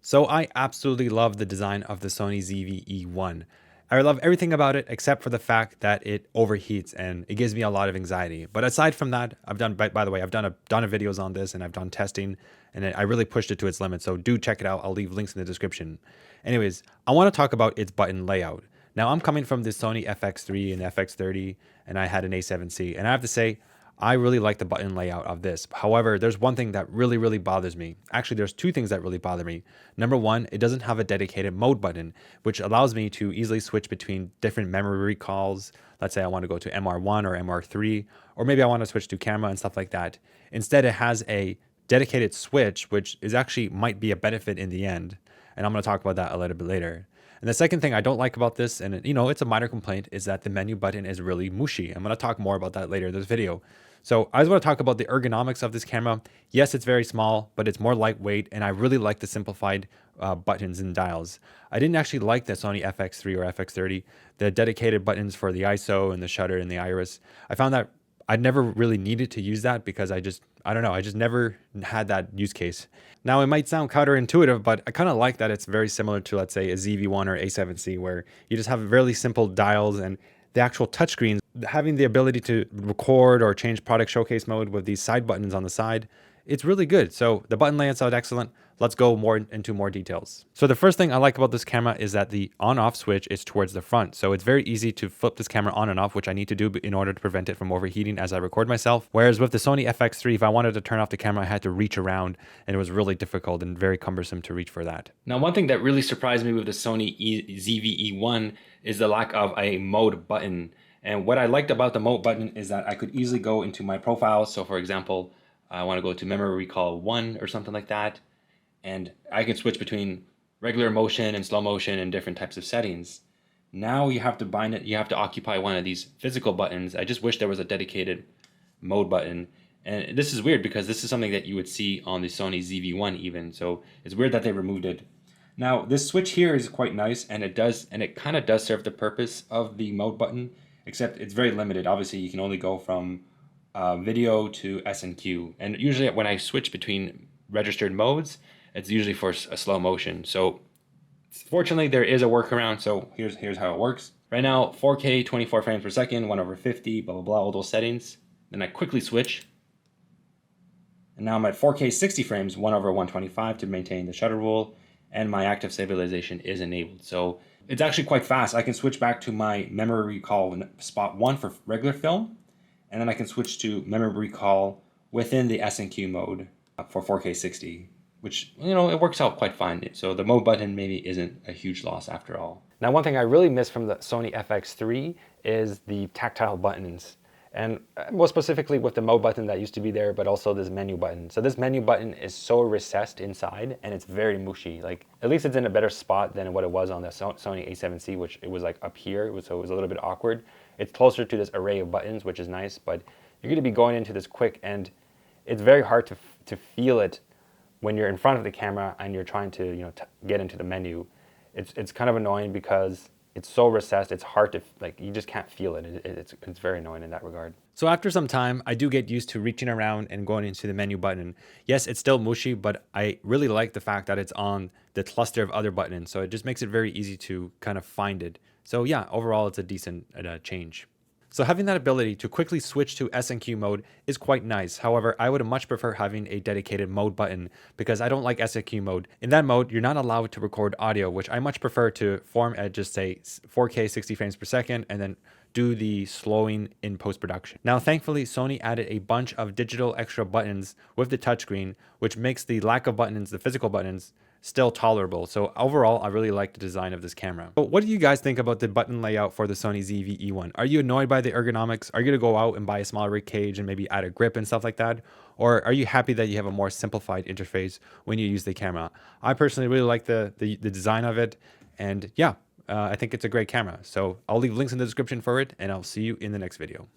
So I absolutely love the design of the Sony ZV-E1. I love everything about it except for the fact that it overheats and it gives me a lot of anxiety. But aside from that, I've done, by the way, I've done a ton of videos on this and I've done testing and I really pushed it to its limit. So do check it out. I'll leave links in the description. Anyways, I want to talk about its button layout. Now I'm coming from the Sony FX3 and FX30 and I had an A7C, and I have to say, I really like the button layout of this. However, there's one thing that really bothers me. Actually, there's two things that really bother me. Number one, it doesn't have a dedicated mode button, which allows me to easily switch between different memory recalls. Let's say I want to go to MR1 or MR3, or maybe I want to switch to camera and stuff like that. Instead, it has a dedicated switch, which is actually might be a benefit in the end. And I'm going to talk about that a little bit later. And the second thing I don't like about this, and it's a minor complaint, is that the menu button is really mushy. I'm going to talk more about that later in this video. So I just want to talk about the ergonomics of this camera. Yes, it's very small, but it's more lightweight, and I really like the simplified buttons and dials. I didn't actually like the Sony FX3 or FX30, the dedicated buttons for the ISO and the shutter and the iris. I found that I never really needed to use that because I don't know, I just never had that use case. Now it might sound counterintuitive, but I kind of like that it's very similar to, let's say, a ZV-1 or A7C, where you just have really simple dials and the actual touchscreens. Having the ability to record or change product showcase mode with these side buttons on the side, it's really good. So the button layouts are excellent. Let's go into more details. So the first thing I like about this camera is that the on-off switch is towards the front. So it's very easy to flip this camera on and off, which I need to do in order to prevent it from overheating as I record myself. Whereas with the Sony FX3, if I wanted to turn off the camera, I had to reach around, and it was really difficult and very cumbersome to reach for that. Now, one thing that really surprised me with the Sony ZV-E1 is the lack of a mode button. And what I liked about the mode button is that I could easily go into my profile. So for example, I want to go to memory recall 1 or something like that. And I can switch between regular motion and slow motion and different types of settings. Now you have to bind it, you have to occupy one of these physical buttons. I just wish there was a dedicated mode button. And this is weird because this is something that you would see on the Sony ZV-1 even. So it's weird that they removed it. Now this switch here is quite nice, and it kind of does serve the purpose of the mode button, except it's very limited. Obviously you can only go from video to S&Q. And usually when I switch between registered modes, it's usually for a slow motion. So fortunately there is a workaround. So here's how it works. Right now, 4K 24 frames per second, 1/50, blah, blah, blah, all those settings. Then I quickly switch. And now I'm at 4K 60 frames, 1/125 to maintain the shutter rule. And my active stabilization is enabled. So it's actually quite fast. I can switch back to my memory recall spot 1 for regular film. And then I can switch to memory recall within the S&Q mode for 4K 60. Which, it works out quite fine. So the mode button maybe isn't a huge loss after all. Now, one thing I really miss from the Sony FX3 is the tactile buttons. And more specifically with the mode button that used to be there, but also this menu button. So this menu button is so recessed inside and it's very mushy. Like, at least it's in a better spot than what it was on the Sony A7C, which it was like up here, so it was a little bit awkward. It's closer to this array of buttons, which is nice, but you're gonna be going into this quick, and it's very hard to feel it when you're in front of the camera and you're trying to get into the menu. It's kind of annoying because it's so recessed. It's hard to, like, you just can't feel it. It's very annoying in that regard. So after some time, I do get used to reaching around and going into the menu button. Yes, it's still mushy, but I really like the fact that it's on the cluster of other buttons. So it just makes it very easy to kind of find it. So yeah, overall, it's a decent change. So having that ability to quickly switch to S&Q mode is quite nice. However, I would much prefer having a dedicated mode button because I don't like S&Q mode. In that mode, you're not allowed to record audio, which I much prefer to form at just say 4K 60 frames per second and then do the slowing in post-production. Now, thankfully, Sony added a bunch of digital extra buttons with the touchscreen, which makes the lack of buttons, the physical buttons, still tolerable. So overall, I really like the design of this camera. But what do you guys think about the button layout for the Sony ZV-E1? Are you annoyed by the ergonomics? Are you gonna go out and buy a smaller rig cage and maybe add a grip and stuff like that? Or are you happy that you have a more simplified interface when you use the camera? I personally really like the design of it, and yeah, I think it's a great camera. So I'll leave links in the description for it, and I'll see you in the next video.